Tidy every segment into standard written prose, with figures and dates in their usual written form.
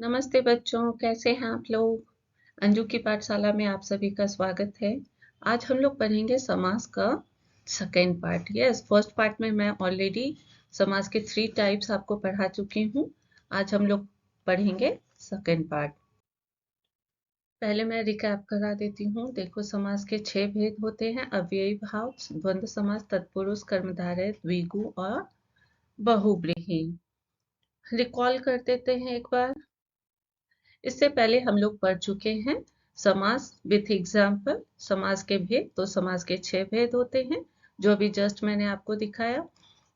नमस्ते बच्चों, कैसे हैं आप लोग? अंजू की पाठशाला में आप सभी का स्वागत है। आज हम लोग पढ़ेंगे समास का second part. Yes, first part में मैं ऑलरेडी समास के 3 टाइप्स आपको पढ़ा चुकी हूँ। आज हम लोग पढ़ेंगे सेकेंड पार्ट। पहले मैं रिकैप करा देती हूँ। देखो, समास के 6 भेद होते हैं: अव्ययी भाव, द्वंद्व समास, तत्पुरुष, कर्मधारय, द्विगु और बहुब्रीहि। रिकॉल कर देते हैं एक बार। इससे पहले हम लोग पढ़ चुके हैं समास विथ एग्जाम्पल, समास के भेद। तो समास के 6 भेद होते हैं जो अभी जस्ट मैंने आपको दिखाया।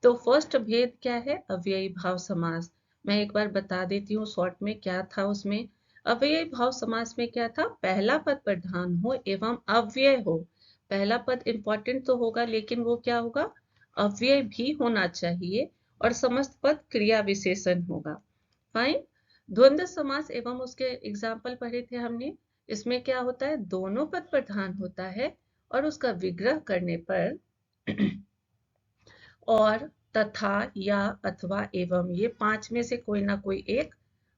तो फर्स्ट भेद क्या है? अव्ययी भाव समास। मैं एक बार बता देती हूँ शॉर्ट में क्या था उसमें। अव्ययी भाव समास में क्या था? पहला पद प्रधान हो एवं अव्यय हो। पहला पद इंपॉर्टेंट तो होगा, लेकिन वो क्या होगा? अव्यय भी होना चाहिए और समस्त पद क्रिया विशेषण होगा। फाइन। द्वंद्व समास एवं उसके एग्जाम्पल पढ़े थे हमने। इसमें क्या होता है? दोनों पद प्रधान होता है और उसका विग्रह करने पर और, तथा, या, अथवा, एवं, ये 5 में से कोई ना कोई एक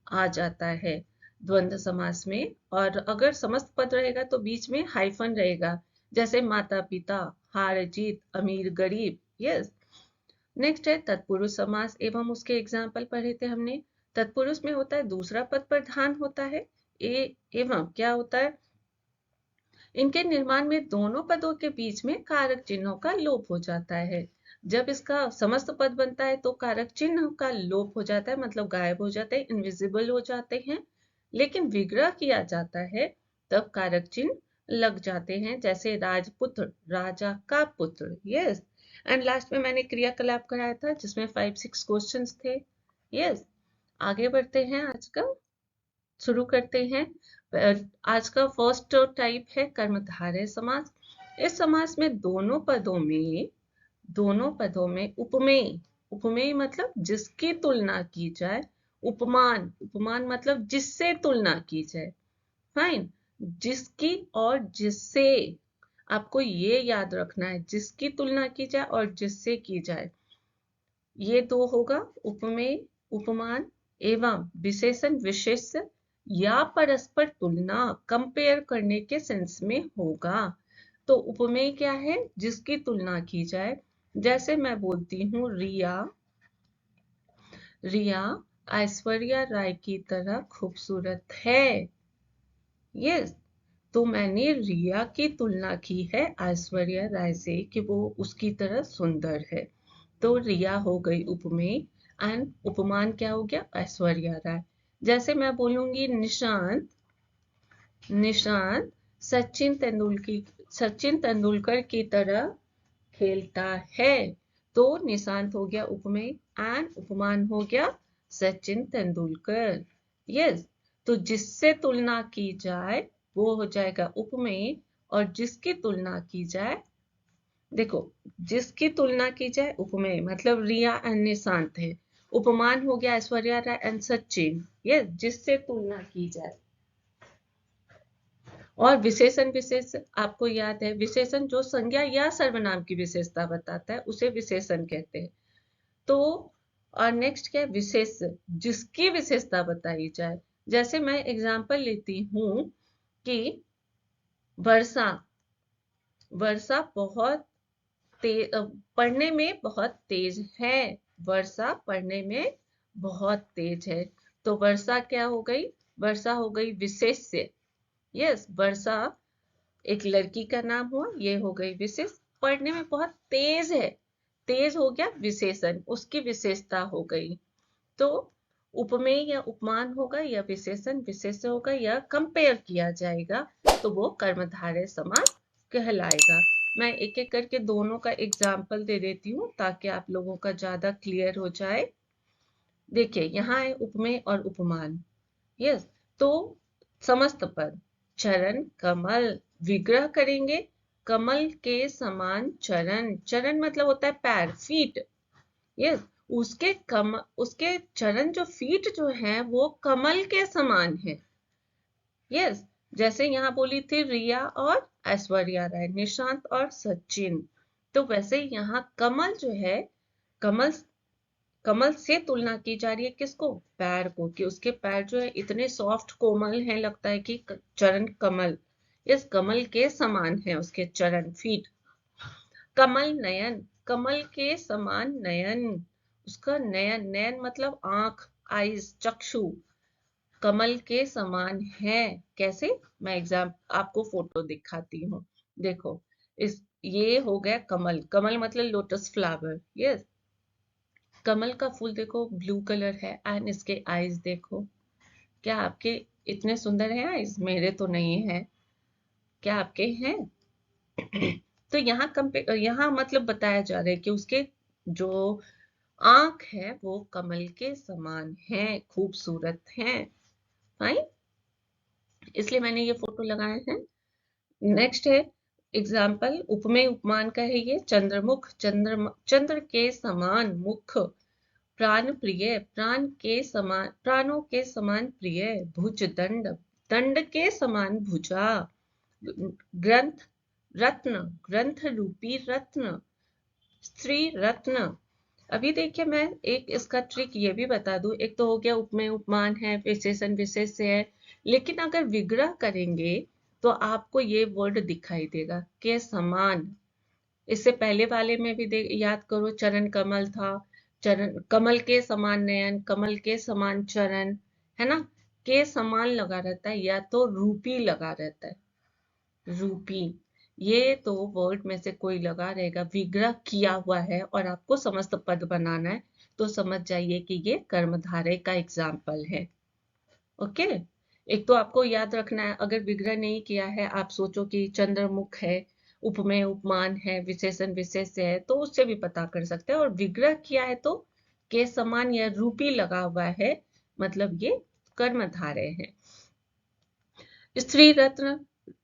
आ जाता है द्वंद्व समास में। और अगर समस्त पद रहेगा तो बीच में हाइफन रहेगा, जैसे माता पिता, हार जीत, अमीर गरीब। यस। नेक्स्ट है तत्पुरुष समास एवं उसके एग्जाम्पल पढ़े थे हमने। तत्पुरुष में होता है दूसरा पद प्रधान होता है एवं क्या होता है? इनके निर्माण में दोनों पदों के बीच में कारक चिन्हों का लोप हो जाता है। जब इसका समस्त पद बनता है तो कारक चिन्ह का लोप हो जाता है, मतलब गायब हो जाते हैं, इनविजिबल हो जाते हैं। लेकिन विग्रह किया जाता है तब कारक चिन्ह लग जाते हैं, जैसे राजपुत्र, राजा का पुत्र। यस। एंड लास्ट में मैंने क्रियाकलाप कराया था जिसमें 5-6 क्वेश्चंस थे। यस। आगे बढ़ते हैं, आज का शुरू करते हैं। आज का फर्स्ट टाइप है कर्मधारय समास। इस समास में दोनों पदों में उपमेय, उपमेय मतलब जिसकी तुलना की जाए, उपमान, उपमान मतलब जिससे तुलना की जाए। फाइन। जिसकी और जिससे, आपको ये याद रखना है, जिसकी तुलना की जाए और जिससे की जाए, ये दो होगा। उपमेय, उपमान एवं विशेषण, विशेष्य या परस्पर तुलना, कंपेयर करने के सेंस में होगा। तो उपमेय क्या है? जिसकी तुलना की जाए। जैसे मैं बोलती हूँ रिया, रिया ऐश्वर्या राय की तरह खूबसूरत है। यस। तो मैंने रिया की तुलना की है ऐश्वर्या राय से कि वो उसकी तरह सुंदर है। तो रिया हो गई उपमेय एंड उपमान क्या हो गया? ऐश्वर्या राय। जैसे मैं बोलूंगी निशांत, निशांत सचिन तेंदुलकर की तरह खेलता है। तो निशांत हो गया उपमेय एंड उपमान हो गया सचिन तेंदुलकर। यस। तो जिससे तुलना की जाए वो हो जाएगा उपमेय, और जिसकी तुलना की जाए, देखो, जिसकी तुलना की जाए उपमेय मतलब रिया एंड निशांत है। उपमान हो गया ऐश्वर्या राय एंड सचिन। यस, जिससे तुलना की जाए। और विशेषण, विशेष आपको याद है, विशेषण जो संज्ञा या सर्वनाम की विशेषता बताता है उसे विशेषण कहते हैं। तो और नेक्स्ट क्या है? विशेष, जिसकी विशेषता बताई जाए। जैसे मैं एग्जांपल लेती हूँ कि वर्षा, वर्षा बहुत तेज, पढ़ने में बहुत तेज है। वर्षा पढ़ने में बहुत तेज है। तो वर्षा क्या हो गई? वर्षा हो गई विशेष्य। यस, वर्षा एक लड़की का नाम हुआ, ये हो गई विशेष। पढ़ने में बहुत तेज है, तेज हो गया विशेषण, उसकी विशेषता हो गई। तो उपमेय या उपमान होगा या विशेषण विशेष्य होगा या कंपेयर किया जाएगा तो वो कर्मधारय समास कहलाएगा। मैं एक एक करके दोनों का एग्जाम्पल दे देती हूँ ताकि आप लोगों का ज्यादा क्लियर हो जाए। देखिए, यहाँ है उपमेय और उपमान। यस। तो समस्त पद, चरण, कमल, विग्रह करेंगे कमल के समान चरण। चरण मतलब होता है पैर, फीट। यस। उसके चरण जो फीट जो है वो कमल के समान है। यस। जैसे यहाँ बोली थी रिया और ऐश्वर्या राय, निशांत और सचिन, तो वैसे यहाँ कमल जो है, कमल कमल से तुलना की जा रही है किसको? पैर को, कि उसके पैर जो है इतने सॉफ्ट कोमल हैं, लगता है कि चरण कमल, इस कमल के समान है उसके चरण, फीट। कमल नयन, कमल के समान नयन, उसका नयन, नयन मतलब आंख, आईज, चक्षु, कमल के समान है। कैसे? मैं एग्जाम आपको फोटो दिखाती हूँ। देखो, इस ये हो गया कमल, कमल मतलब लोटस फ्लावर। यस, कमल का फूल देखो ब्लू कलर है, एंड इसके आईज देखो, क्या आपके इतने सुंदर हैं आईज? मेरे तो नहीं है, क्या आपके हैं? तो यहाँ मतलब बताया जा रहा है कि उसके जो आंख है वो कमल के समान है, खूबसूरत है। फाइन, इसलिए मैंने ये फोटो लगाए हैं। नेक्स्ट है एग्जाम्पल, उपमेय उपमान का है ये। चंद्रमुख, चंद्र के समान मुख, प्राण प्रिय, प्राण के समान, प्राणों के समान प्रिय, भुज दंड, दंड के समान भुजा, ग्रंथ रत्न, ग्रंथ रूपी रत्न, स्त्री रत्न। अभी देखिए, मैं एक इसका ट्रिक ये भी बता दूं। एक तो हो गया उपमेय उपमान है, विशेषण विशेष्य है, लेकिन अगर विग्रह करेंगे तो आपको ये वर्ड दिखाई देगा के समान। इससे पहले वाले में भी याद करो, चरण कमल था, चरण कमल के समान नयन, कमल के समान चरण, है ना? के समान लगा रहता है, या तो रूपी लगा रहता है, रूपी। ये तो वर्ड में से कोई लगा रहेगा, विग्रह किया हुआ है और आपको समस्त पद बनाना है, तो समझ जाइए कि ये कर्मधारय का एग्जाम्पल है। ओके, एक तो आपको याद रखना है, अगर विग्रह नहीं किया है, आप सोचो कि चंद्रमुख है, उपमेय उपमान है, विशेषण विशेष्य है, तो उससे भी पता कर सकते हैं। और विग्रह किया है तो के समान या रूपी लगा हुआ है, मतलब ये कर्मधारय है। स्त्री रत्न,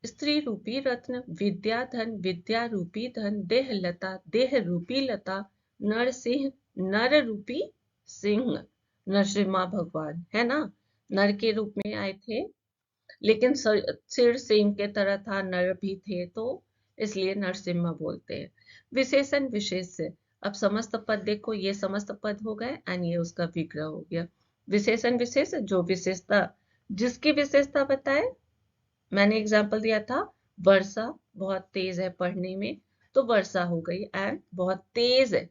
स्त्री रूपी रत्न, विद्या धन, विद्या रूपी धन, देह लता, देह रूपी लता, नर सिंह, नर रूपी सिंह, नरसिम्हा भगवान, है ना? नर के रूप में आए थे, लेकिन सिर सिंह के तरह था, नर भी थे, तो इसलिए नरसिम्हा बोलते हैं। विशेषण विशेष्य, अब समस्त पद देखो, ये समस्त पद हो गए एंड ये उसका विग्रह हो गया। विशेषण विशेष्य, जो विशेषता, जिसकी विशेषता बताए, मैंने एग्जाम्पल दिया था, वर्षा बहुत तेज है पढ़ने में, तो वर्षा हो गई, एंड बहुत तेज है,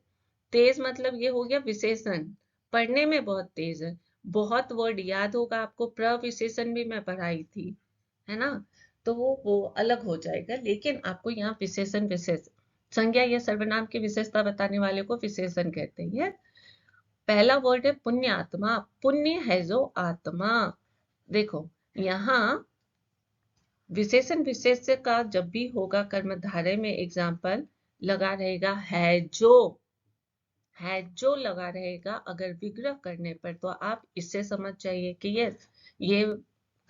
तेज मतलब ये हो गया विशेषण, पढ़ने में बहुत तेज है। बहुत वर्ड याद होगा आपको, प्रविशेषण भी मैं पढ़ाई थी, है ना? तो वो अलग हो जाएगा, लेकिन आपको यहाँ विशेषण विशेष, संज्ञा या सर्वनाम की विशेषता बताने वाले को विशेषण कहते हैं। पहला वर्ड है पुण्यात्मा, पुण्य है जो आत्मा। देखो, यहाँ विशेषण विशेष्य का जब भी होगा कर्मधारय में एग्जाम्पल लगा रहेगा है जो लगा रहेगा। अगर विग्रह करने पर तो आप इससे समझ जाइए कि ये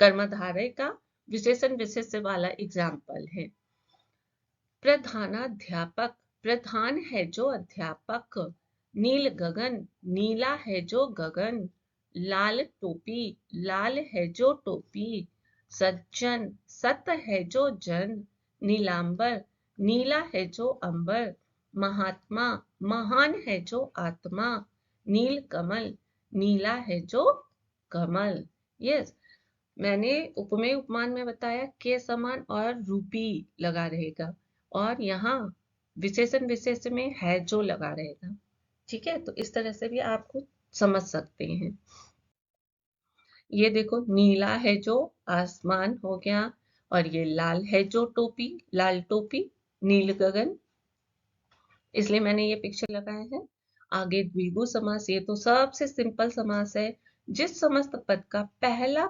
कर्मधारय का विशेषण विशेष्य वाला एग्जाम्पल है। प्रधानाध्यापक, प्रधान है जो अध्यापक, नील गगन, नीला है जो गगन, लाल टोपी, लाल है जो टोपी, सज्जन, सत है जो जन, नीलांबर, नीला है जो अंबर, महात्मा, महान है जो आत्मा, नील कमल, नीला है जो कमल। यस, मैंने उपमेय उपमान में बताया के समान और रूपी लगा रहेगा, और यहाँ विशेषण विशेष में है जो लगा रहेगा। ठीक है, तो इस तरह से भी आपको समझ सकते हैं। ये देखो, नीला है जो आसमान हो गया, और ये लाल है जो टोपी, लाल टोपी, नील गगन, इसलिए मैंने ये पिक्चर लगाया है। आगे द्विगु समास, ये तो सबसे सिंपल समास है, जिस समस्त पद का पहला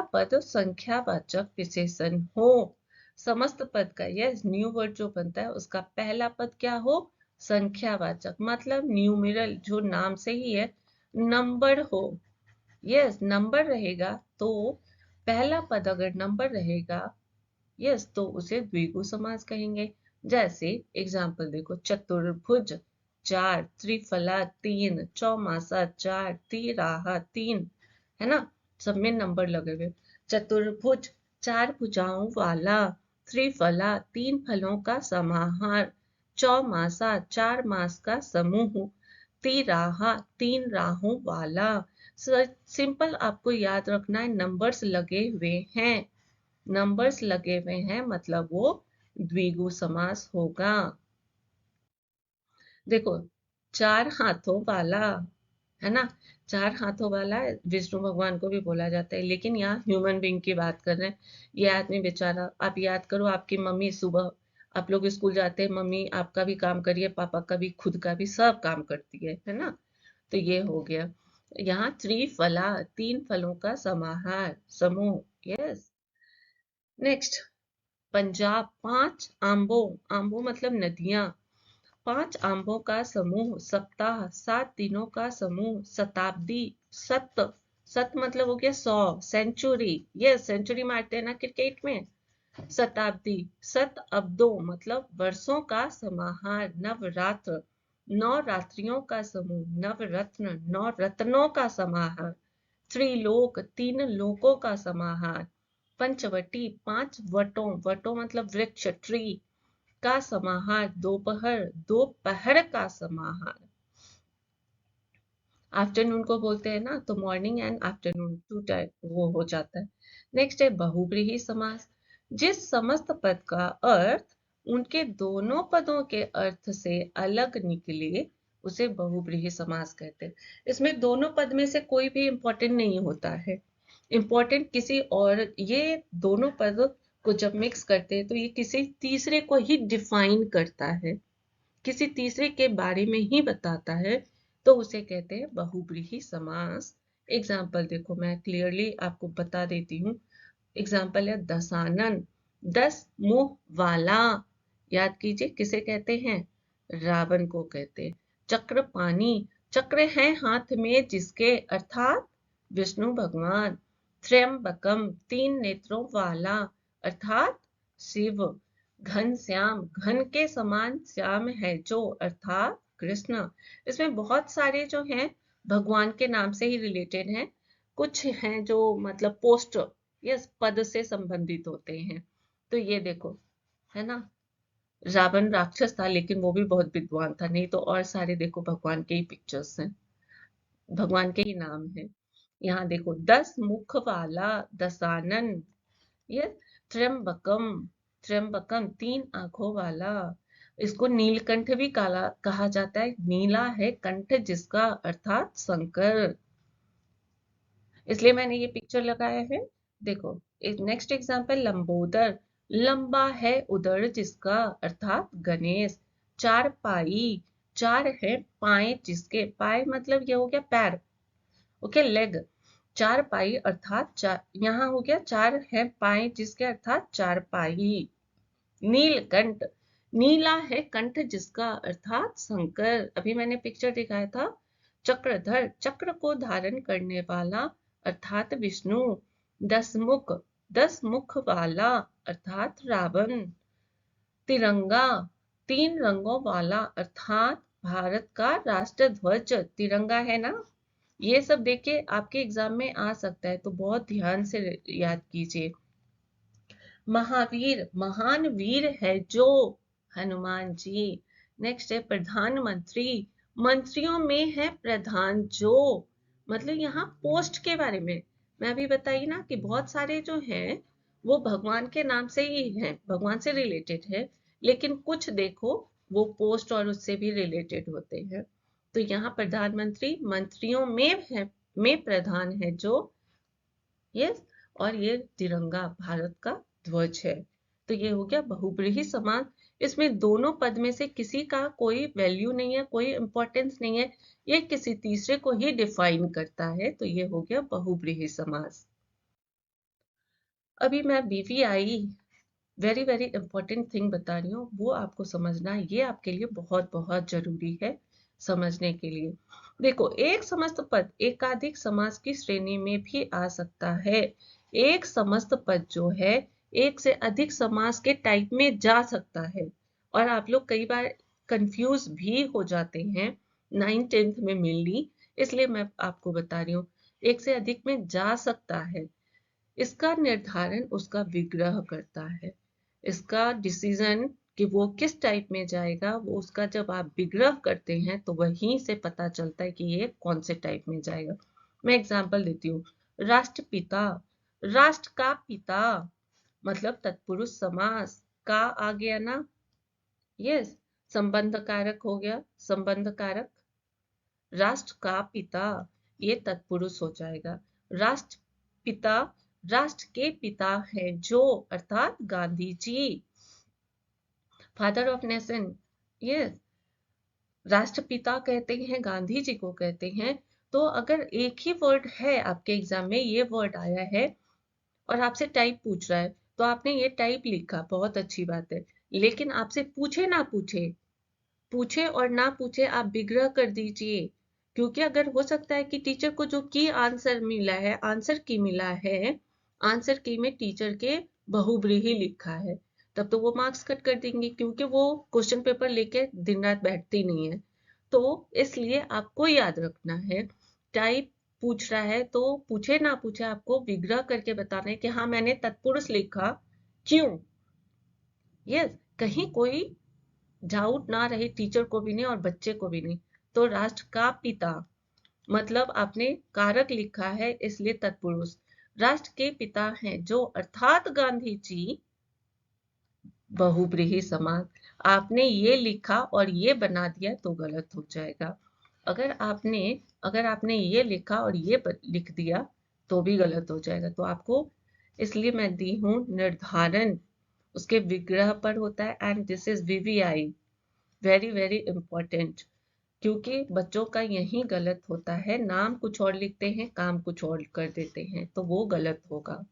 पद संख्यावाचक विशेषण हो। समस्त पद का, यस, न्यू वर्ड जो बनता है उसका पहला पद क्या हो? संख्यावाचक, मतलब न्यूमेरल, जो नाम से ही है, नंबर हो। यस, नंबर रहेगा तो पहला पद अगर नंबर रहेगा, यस, तो उसे द्विगु समास कहेंगे। जैसे एग्जाम्पल देखो, चतुर्भुज 4, त्रिफला 3, चौमासा 4, तिराहा 3, है ना? सब में नंबर लगे हुए। चतुर्भुज 4 भुजाओं वाला, त्रिफला 3 फलों का समाहार, चौमासा 4 मास का समूह, तिराहा, तीन राहों वाला। सिंपल आपको याद रखना है, नंबर्स लगे हुए हैं, नंबर्स लगे हुए हैं मतलब वो द्विगु समास होगा। देखो, चार हाथों वाला, है ना, चार हाथों वाला विष्णु भगवान को भी बोला जाता है, लेकिन यहाँ ह्यूमन बीइंग की बात कर रहे हैं। ये आदमी बेचारा, आप याद करो आपकी मम्मी, सुबह आप लोग स्कूल जाते हैं, मम्मी आपका भी काम करिए, पापा का भी, खुद का भी, सब काम करती है ना। तो ये हो गया। यहाँ त्रिफला, तीन फलों का समाहार, समूह। यस। नेक्स्ट, पंजाब, पांच आंबों, आंबों मतलब नदियां, पांच आंबों का समूह। सप्ताह, सात दिनों का समूह। शताब्दी, सत, सत मतलब हो गया 100, सेंचुरी, ये सेंचुरी मारते हैं ना क्रिकेट में। शताब्दी, शत अब्दों मतलब वर्षों का समाहार। नवरात्र, नौ रात्रियों का समूह। नवरत्न, नौ रत्नों का समाहार। त्रिलोक, तीन लोकों का समाहार। पंचवटी, पांच वटों, वटों मतलब वृक्ष, ट्री का समाहार। दोपहर, दोपहर का समाहार। आफ्टरनून को बोलते हैं ना, तो morning and afternoon two type वो हो जाता है। नेक्स्ट है बहुब्रीहि समास। जिस समस्त पद का अर्थ उनके दोनों पदों के अर्थ से अलग निकले उसे बहुब्रीहि समास कहते हैं। इसमें दोनों पद में से कोई भी इंपॉर्टेंट नहीं होता है, इंपॉर्टेंट किसी और, ये दोनों पद को जब मिक्स करते हैं तो ये किसी तीसरे को ही डिफाइन करता है, किसी तीसरे के बारे में ही बताता है, तो उसे कहते हैं बहुब्रीहि समास। एग्जाम्पल देखो, मैं क्लियरली आपको बता देती हूँ। एग्जाम्पल है दशानन, 10 मुंह वाला, याद कीजिए किसे कहते हैं, रावण को कहते हैं। चक्रपाणी, चक्र है हाथ में जिसके, अर्थात विष्णु भगवान। त्र्यंबकम, तीन नेत्रों वाला, अर्थात शिव। घनश्याम, घन के समान श्याम है जो, अर्थात कृष्ण। इसमें बहुत सारे जो हैं भगवान के नाम से ही रिलेटेड हैं, कुछ हैं जो मतलब पोस्ट, यस, पद से संबंधित होते हैं। तो ये देखो, है ना, रावण राक्षस था लेकिन वो भी बहुत विद्वान था, नहीं तो और सारे देखो भगवान के ही पिक्चर्स हैं, भगवान के ही नाम है। यहाँ देखो, 10 मुख वाला, दशानन। ये त्र्यंबकम, त्र्यंबकम तीन आंखों वाला। इसको नीलकंठ भी काला कहा जाता है, नीला है कंठ जिसका, अर्थात शंकर, इसलिए मैंने ये पिक्चर लगाया है। देखो, नेक्स्ट एग्जांपल लंबोदर, लंबा है उदर जिसका, अर्थात गणेश। चार पाई, चार है पाए जिसके, पाए मतलब ये हो गया पैर, ओके, लेग। चार पाई अर्थात चार, यहाँ हो गया चार है पाए जिसके, अर्थात चार पाई। नीलकंठ, नीला है कंठ जिसका, अर्थात शंकर, अभी मैंने पिक्चर दिखाया था। चक्रधर, चक्र को धारण करने वाला, अर्थात विष्णु। 10 मुख, 10 मुख वाला, अर्थात रावण। तिरंगा, तीन रंगों वाला, अर्थात भारत का राष्ट्र ध्वज, तिरंगा है ना। ये सब देखिए आपके एग्जाम में आ सकता है, तो बहुत ध्यान से याद कीजिए। महावीर, महान वीर है जो, हनुमान जी। नेक्स्ट है प्रधानमंत्री, मंत्रियों में है प्रधान जो, मतलब यहाँ पोस्ट के बारे में मैं अभी बताई ना कि बहुत सारे जो हैं वो भगवान के नाम से ही हैं, भगवान से रिलेटेड है, लेकिन कुछ देखो वो पोस्ट और उससे भी रिलेटेड होते हैं। तो यहाँ प्रधानमंत्री, मंत्रियों में है, में प्रधान है जो, यस, और ये तिरंगा भारत का ध्वज है। तो ये हो गया बहुब्रीहि समास। इसमें दोनों पद में से किसी का कोई वैल्यू नहीं है, कोई इंपॉर्टेंस नहीं है, ये किसी तीसरे को ही डिफाइन करता है, तो ये हो गया बहुब्रीहि समास। अभी मैं BVI, very very important thing बता रही हूँ, वो आपको समझना है, ये आपके लिए बहुत बहुत जरूरी है समझने के लिए। देखो, एक समस्त पद एकाधिक समास की श्रेणी में भी आ सकता है। एक समस्त पद जो है एक से अधिक समास के टाइप में जा सकता है, और आप लोग कई बार कंफ्यूज भी हो जाते हैं 9th-10th में मेनली, इसलिए मैं आपको बता रही हूँ एक से अधिक में जा सकता है। इसका निर्धारण उसका विग्रह करता है, इसका डिसीजन कि वो किस टाइप में जाएगा, वो उसका जब आप विग्रह करते हैं तो वहीं से पता चलता है कि ये कौन से टाइप में जाएगा। मैं एग्जांपल देती हूँ। राष्ट्रपिता, राष्ट्र का पिता, मतलब तत्पुरुष समास। का आ गया ना, यस, संबंध कारक हो गया, संबंध कारक। राष्ट्र का पिता, ये तत्पुरुष हो जाएगा। राष्ट्र पिता, राष्ट्र के पिता हैं जो, अर्थात Gandhi ji, father of nation. ये राष्ट्रपिता कहते हैं, गांधी जी को कहते हैं। तो अगर एक ही वर्ड है आपके एग्जाम में, ये वर्ड आया है और आपसे टाइप पूछ रहा है, तो आपने ये टाइप लिखा, बहुत अच्छी बात है। लेकिन आपसे पूछे ना पूछे, पूछे और ना पूछे, आप विग्रह कर दीजिए। क्योंकि अगर हो सकता है कि टीचर को जो की आंसर मिला है, आंसर की मिला है, आंसर की में टीचर के बहुब्रीही लिखा है, तब तो वो मार्क्स कट कर देंगे, क्योंकि वो क्वेश्चन पेपर लेके दिन रात बैठती नहीं है। तो इसलिए आपको याद रखना है, टाइप पूछ रहा है तो पूछे ना पूछे, आपको विग्रह करके बताना है कि हाँ मैंने तत्पुरुष लिखा, क्यों। यस, कहीं कोई डाउट ना रहे, टीचर को भी नहीं और बच्चे को भी नहीं। तो राष्ट्र का पिता, मतलब आपने कारक लिखा है इसलिए तत्पुरुष। राष्ट्र के पिता हैं जो, अर्थात गांधी जी, बहुब्रीही समास। आपने ये लिखा और ये बना दिया तो गलत हो जाएगा। अगर आपने ये लिखा और ये लिख दिया तो भी गलत हो जाएगा। तो आपको, इसलिए मैं दी हूं निर्धारण, उसके विग्रह पर होता है। And this is VVI, very very important, क्योंकि बच्चों का यही गलत होता है, नाम कुछ और लिखते हैं, काम कुछ और कर देते हैं, तो वो गलत होगा।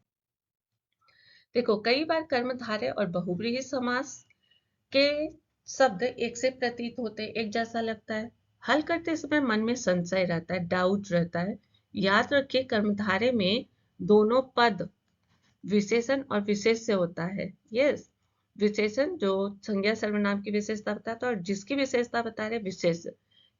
देखो, कई बार कर्मधारय और बहुब्रीहि समास के शब्द एक से प्रतीत होते हैं, एक जैसा लगता है। हल करते समय मन में संशय रहता है, डाउट रहता है। याद रखिए, कर्मधारय में दोनों पद विशेषण और विशेष से होता है। यस, विशेषण जो संज्ञा सर्वनाम की विशेषता बताता है और जिसकी विशेषता बता रहे विशेष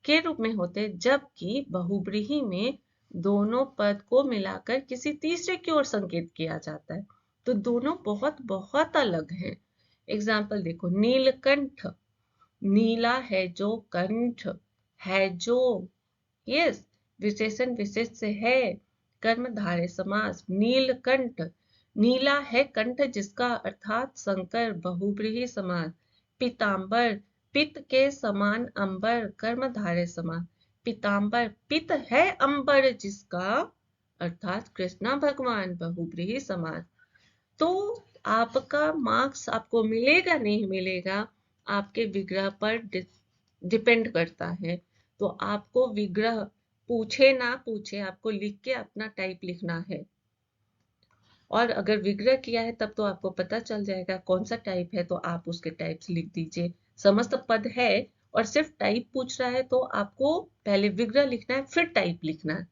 के रूप में होते हैं, जबकि बहुब्रीहि में दोनों पद को मिलाकर किसी तीसरे की ओर संकेत किया जाता है। तो दोनों बहुत बहुत अलग हैं। एग्जाम्पल देखो, नीलकंठ, नीला है जो, कंठ है जो, यस, विशेषण विशेष से है। कर्मधारय समास, नीलकंठ, नीला है कंठ जिसका, अर्थात शंकर, बहुब्रीहि समास। पीतांबर, पित्त के समान अंबर, कर्मधारय समास। पीतांबर, पित्त है अंबर जिसका, अर्थात कृष्णा भगवान, बहुब्रीहि समास। तो आपका मार्क्स आपको मिलेगा नहीं मिलेगा, आपके विग्रह पर डिपेंड करता है। तो आपको विग्रह पूछे ना पूछे, आपको लिख के अपना टाइप लिखना है। और अगर विग्रह किया है तब तो आपको पता चल जाएगा कौन सा टाइप है, तो आप उसके टाइप्स लिख दीजिए। समस्त पद है और सिर्फ टाइप पूछ रहा है, तो आपको पहले विग्रह लिखना है, फिर टाइप लिखना है,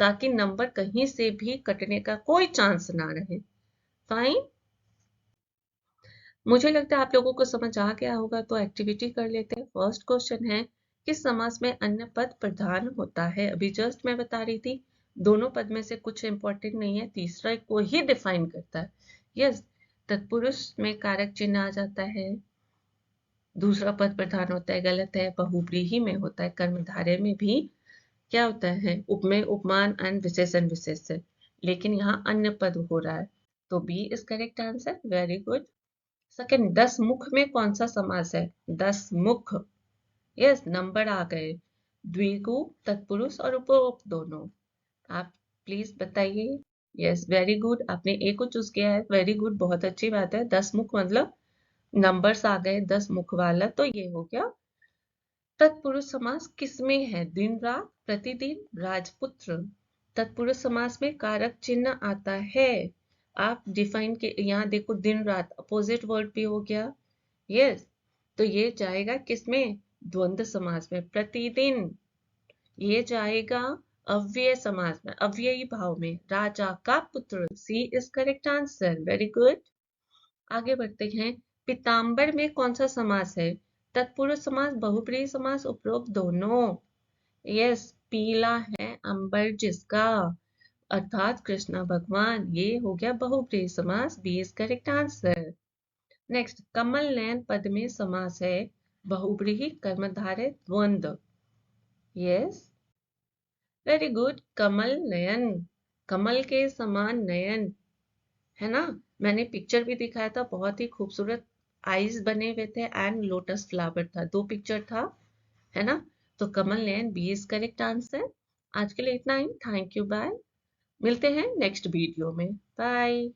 ताकि नंबर कहीं से भी कटने का कोई चांस ना रहे। फाइन, मुझे लगता है आप लोगों को समझ आ गया होगा, तो एक्टिविटी कर लेते हैं। फर्स्ट क्वेश्चन है, किस समास में अन्य पद प्रधान होता है। अभी जस्ट मैं बता रही थी, दोनों पद में से कुछ इंपॉर्टेंट नहीं है, तीसरा को ही डिफाइन करता है। यस, तत्पुरुष में कारक चिन्ह आ जाता है, दूसरा पद प्रधान होता है, गलत है। बहुब्रीहि में होता है, कर्मधारय में भी क्या होता है, उपमेय, उपमान एंड विशेषण विशेष, लेकिन यहाँ अन्य पद हो रहा है, तो B is correct answer. Very good. Second, 10 मुख में कौन सा समास है। 10 मुख, यस, नंबर आ गए, द्विगु, तत्पुरुष और उपरोक्त दोनों। आप प्लीज बताइए। यस, वेरी गुड, आपने ए को चूज किया है, वेरी गुड, बहुत अच्छी बात है। 10 मुख मतलब नंबर्स आ गए 10 मुख वाला, तो ये हो गया। तत्पुरुष समास किसमें है, दिन रात, प्रतिदिन, राजपुत्र। तत्पुरुष समास में कारक चिन्ह आता है, आप डिफाइन के यहाँ देखो, दिन रात अपोजिट वर्ड भी हो गया। यस, तो ये जाएगा किसमें, द्वंद्व समास में। प्रतिदिन, ये जाएगा अव्यय समास में, अव्ययी भाव में। राजा का पुत्र, C is correct answer. Very good, आगे बढ़ते हैं। पीतांबर में कौन सा समास है, तत्पुरुष समास, बहुब्रीहि समास, उपरोक्त दोनों। यस, पीला है अंबर जिसका, अर्थात कृष्णा भगवान, ये हो गया बहुब्रीहि समास, B is correct answer. Next, कमल नयन पद में समास है, बहुब्रीहि कर्मधारय द्वंद्व। Yes, very good. कमल नयन, कमल के समान नयन, है ना। मैंने पिक्चर भी दिखाया था, बहुत ही खूबसूरत आईज बने हुए थे एंड लोटस फ्लावर था, 2 पिक्चर था, है ना। तो Kamal Nayan B is correct answer. आज के लिए इतना ही। Thank you, bye. मिलते हैं नेक्स्ट वीडियो में। बाय।